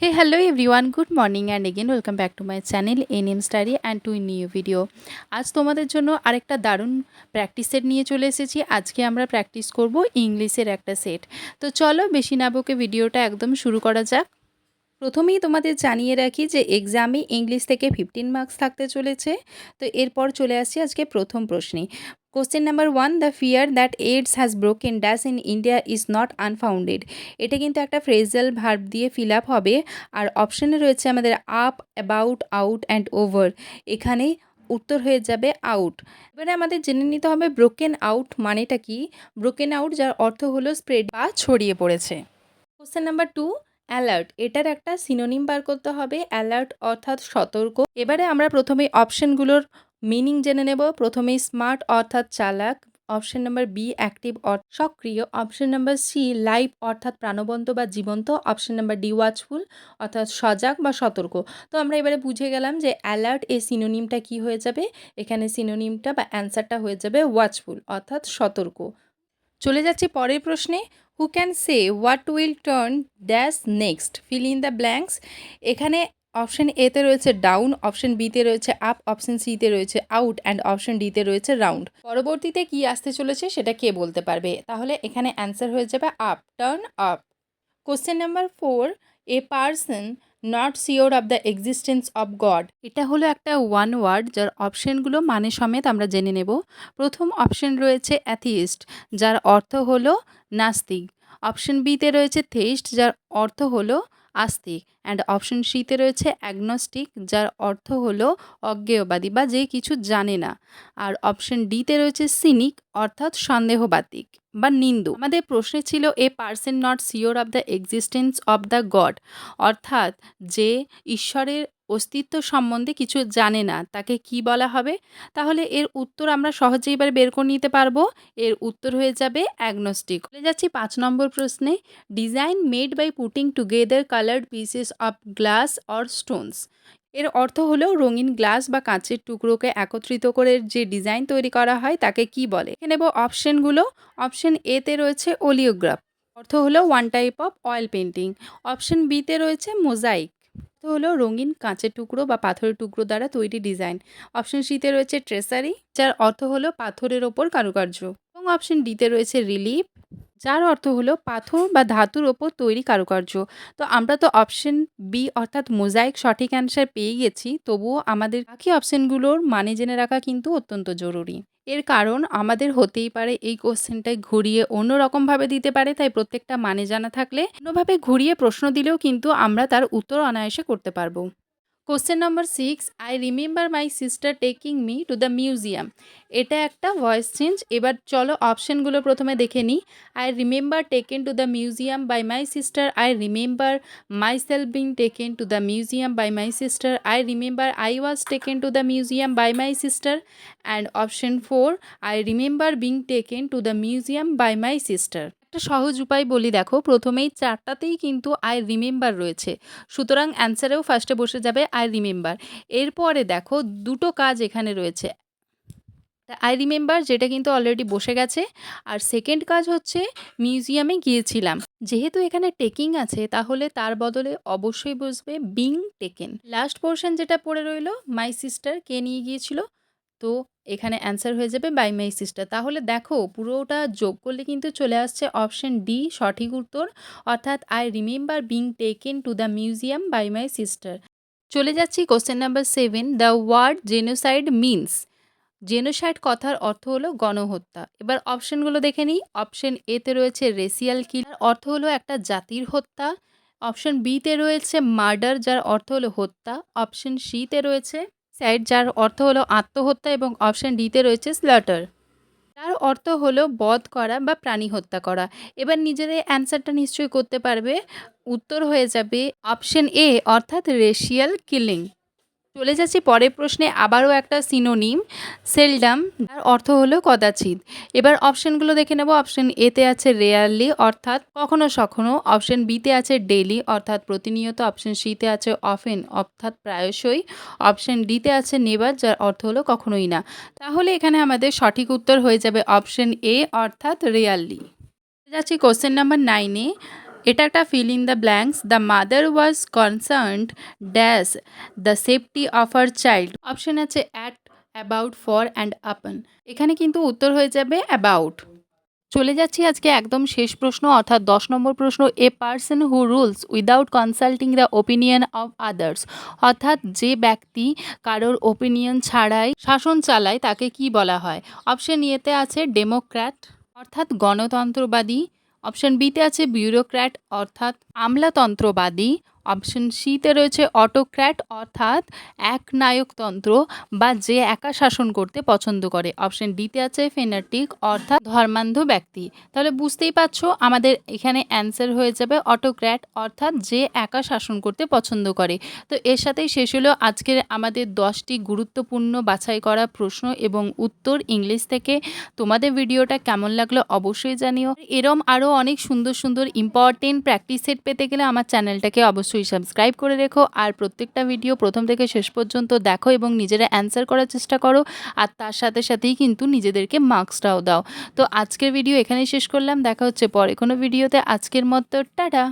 Hey, hello everyone, good morning and again welcome back to my channel NM Study and to a new video. আজ তোমাদের জন্য আরেকটা দারুণ practice set নিয়ে চলে এসেছি। আজকে আমরা প্র্যাকটিস করব ইংলিশের একটা সেট। তো চলো বেশি না বকে ভিডিওটা একদম শুরু করা যাক। প্রথমেই তোমাদের জানিয়ে রাখি যে এক্সামে ইংলিশ থেকে 15 মার্কস থাকতে চলেছে। তো এরপর চলে আসছি আজকে প্রথম প্রশ্নে। Question number 1, the fear that AIDS has broken dash in India is not unfounded. এটা কিন্তু একটা ফ্রেজাল ভার্ব দিয়ে ফিল আপ হবে। আর অপশানে রয়েছে আমাদের up, about, out and over. এখানে উত্তর হয়ে যাবে আউট। এবারে আমাদের জেনে নিতে হবে ব্রোকেন আউট মানেটা কি। ব্রোকেন আউট যার অর্থ হলো স্প্রেড বা ছড়িয়ে পড়েছে। কোশ্চেন নাম্বার 2, অ্যালার্ট এটার একটা সিনোনিম বার করতে হবে। অ্যালার্ট অর্থাৎ সতর্ক। এবারে আমরা প্রথমে অপশনগুলোর মিনিং জেনে নেব। প্রথমেই স্মার্ট অর্থাৎ চালাক। অপশন নাম্বার বি অ্যাক্টিভ সক্রিয়। অপশন নাম্বার সি লাইভ অর্থাৎ প্রাণবন্ত বা জীবন্ত। অপশন নাম্বার ডি ওয়াচফুল অর্থাৎ সজাগ বা সতর্ক। তো আমরা এবারে বুঝে গেলাম যে অ্যালার্ট এই সিনোনিমটা কি হয়ে যাবে। এখানে সিনোনিমটা বা অ্যান্সারটা হয়ে যাবে ওয়াচফুল অর্থাৎ সতর্ক। চলে যাচ্ছি পরের প্রশ্নে। Who can say what will turn dash next, feel in the blanks. এখানে অপশন এতে রয়েছে ডাউন, অপশন বিতে রয়েছে আপ, অপশন সিতে রয়েছে আউট অ্যান্ড অপশন ডিতে রয়েছে রাউন্ড। পরবর্তীতে কি আসতে চলেছে সেটা কে বলতে পারবে। তাহলে এখানে অ্যান্সার হয়ে যাবে up, turn up. Question number 4, a person not sure of the existence of god. এটা হলো একটা ওয়ান ওয়ার্ড যার অপশনগুলো মানে সমেত আমরা জেনে নেব। প্রথম অপশন রয়েছে অ্যাথিস্ট যার অর্থ হলো নাস্তিক। অপশন বিতে রয়েছে থেইস্ট যার অর্থ হলো আস্তিক। অ্যান্ড অপশন সিতে রয়েছে অ্যাগনস্টিক যার অর্থ হলো অজ্ঞেয়বাদী বা যে কিছু জানে না। আর অপশন ডিতে রয়েছে সিনিক অর্থাৎ সন্দেহবাতিক বা নিন্দু। আমাদের প্রশ্নে ছিল a person not sure of the existence of the god, অর্থাৎ যে ঈশ্বরের অস্তিত্ব সম্বন্ধে কিছু জানে না তাকে কি বলা হবে। তাহলে এর উত্তর আমরা সহজেই এবার বের করে নিতে পারবো। এর উত্তর হয়ে যাবে অ্যাগনস্টিক। চলে যাচ্ছি 5 নম্বর প্রশ্নে। Design made by putting together coloured pieces of glass or stones. এর অর্থ হলো রঙিন গ্লাস বা কাঁচের টুকরোকে একত্রিত করে যে ডিজাইন তৈরি করা হয় তাকে কি বলে। এখানে নেব অপশনগুলো। অপশন এতে রয়েছে ওলিওগ্রাফ, অর্থ হলো one type of oil painting. Option বিতে রয়েছে মোজাইক, অর্থ হলো রঙিন কাঁচের টুকরো বা পাথরের টুকরো দ্বারা তৈরি ডিজাইন। অপশন সিতে রয়েছে ট্রেসারি যার অর্থ হলো পাথরের ওপর কারুকার্য। এবং অপশন ডিতে রয়েছে রিলিফ যার অর্থ হলো পাথর বা ধাতুর ওপর তৈরি কারুকার্য। তো আমরা তো অপশন বি অর্থাৎ মোজাইক সঠিক অ্যান্সার পেয়ে গেছি, তবুও আমাদের বাকি অপশনগুলোর মানে জেনে রাখা কিন্তু অত্যন্ত জরুরি। এর কারণ আমাদের হতেই পারে এই কোশ্চেনটায় ঘুরিয়ে অন্য রকমভাবে দিতে পারে, তাই প্রত্যেকটা মানে জানা থাকলে অন্যভাবে ঘুরিয়ে প্রশ্ন দিলেও কিন্তু আমরা তার উত্তর অনায়াসে করতে পারবো। Question number 6, I remember my sister taking me two the museum. এটা একটা ভয়েস চেঞ্জ। এবার চলো অপশনগুলো প্রথমে দেখে নিই। I remember taken to the museum by my sister. I remember my self being taken to the museum by my sister. I remember I was taken to the museum by my sister. And option 4, I remember being taken to the museum by my sister. একটা সহজ উপায় বলি দেখো, প্রথমেই চারটাতেই কিন্তু I remember রয়েছে, সুতরাং অ্যান্সারেও ফার্স্টে বসে যাবে আই রিমেম্বার। এরপরে দেখো দুটো কাজ এখানে রয়েছে। আই রিমেম্বার যেটা কিন্তু অলরেডি বসে গেছে, আর সেকেন্ড কাজ হচ্ছে মিউজিয়ামে গিয়েছিলাম। যেহেতু এখানে টেকিং আছে তাহলে তার বদলে অবশ্যই বসবে বিং টেকেন। লাস্ট পোর্শন যেটা পড়ে রইল মাই সিস্টার, কে নিয়ে গিয়েছিল, তো এখানে অ্যান্সার হয়ে যাবে বাই মাই সিস্টার। তাহলে দেখো পুরোটা যোগ করলে কিন্তু চলে আসছে অপশন ডি সঠিক উত্তর, অর্থাৎ I remember being taken to the museum by my sister. চলে যাচ্ছি question number 7, the word genocide means. Genocide কথার অর্থ হলো গণহত্যা। এবার অপশনগুলো দেখে নিই। অপশন এতে রয়েছে রেসিয়াল কিলার, অর্থ হলো একটা জাতির হত্যা। অপশন বিতে রয়েছে মার্ডার যার অর্থ হলো হত্যা। অপশন সিতে রয়েছে সাইড যার অর্থ হলো আত্মহত্যা। এবং অপশন ডিতে রয়েছে স্লটার, তার অর্থ হলো বধ করা বা প্রাণী হত্যা করা। এবার নিজেদের অ্যান্সারটা নিশ্চয়ই করতে পারবে। উত্তর হয়ে যাবে অপশন এ অর্থাৎ রেশিয়াল কিলিং। চলে যাচ্ছি পরের প্রশ্নে। আবারও একটা সিনোনিম সেলডাম, যার অর্থ হলো কদাচিৎ। এবার অপশনগুলো দেখে নেব। অপশন এতে আছে রেয়ারলি অর্থাৎ কখনো সখনো। অপশন বিতে আছে ডেইলি অর্থাৎ প্রতিনিয়ত। অপশন সিতে আছে অফেন অর্থাৎ প্রায়শই। অপশন ডিতে আছে নেভার যার অর্থ হলো কখনোই না। তাহলে এখানে আমাদের সঠিক উত্তর হয়ে যাবে অপশন এ অর্থাৎ রেয়ারলি। যাচ্ছি কোশ্চেন নাম্বার 9-এ। এটা একটা fill in the blanks. The mother was concerned dash the safety of her child. Option আছে at, about, for and upon. এখানে কিন্তু উত্তর হয়ে যাবে অ্যাবাউট। চলে যাচ্ছি আজকে একদম শেষ প্রশ্ন অর্থাৎ 10 নম্বর প্রশ্ন। A person who rules without consulting the opinion of others. অর্থাৎ যে ব্যক্তি কারোর ওপিনিয়ন ছাড়াই শাসন চালায় তাকে কি বলা হয়? অপশন এতে আছে ডেমোক্র্যাট অর্থাৎ গণতন্ত্রবাদী। অপশন বিতে আছে বিউরোক্র্যাট অর্থাৎ আমলাতন্ত্রবাদী। অপশন সিতে রয়েছে অটোক্র্যাট অর্থাৎ একনায়কতন্ত্র বা যে একা শাসন করতে পছন্দ করে। অপশন ডিতে আছে ফেনাটিক অর্থাৎ ধর্মান্ধ ব্যক্তি। তাহলে বুঝতেই পারছো আমাদের এখানে অ্যান্সার হয়ে যাবে অটোক্র্যাট অর্থাৎ যে একা শাসন করতে পছন্দ করে। তো এর সাথেই শেষ হলো আজকের আমাদের 10টি গুরুত্বপূর্ণ বাছাই করা প্রশ্ন এবং উত্তর ইংলিশ থেকে। তোমাদের ভিডিওটা কেমন লাগলো অবশ্যই জানিও। এরম আরও অনেক সুন্দর সুন্দর ইম্পর্টেন্ট প্র্যাকটিস সেট পেতে গেলে আমার চ্যানেলটাকে অবশ্যই সাবস্ক্রাইব করে রেখো আর প্রত্যেকটা ভিডিও প্রথম থেকে শেষ পর্যন্ত দেখো এবং নিজেরা অ্যান্সার করার চেষ্টা করো আর তার সাথে সাথেই কিন্তু নিজেদেরকে মার্কসটাও দাও। তো আজকের ভিডিও এখানেই শেষ করলাম, দেখা হচ্ছে পরে কোনো ভিডিওতে। আজকের মতো টাটা।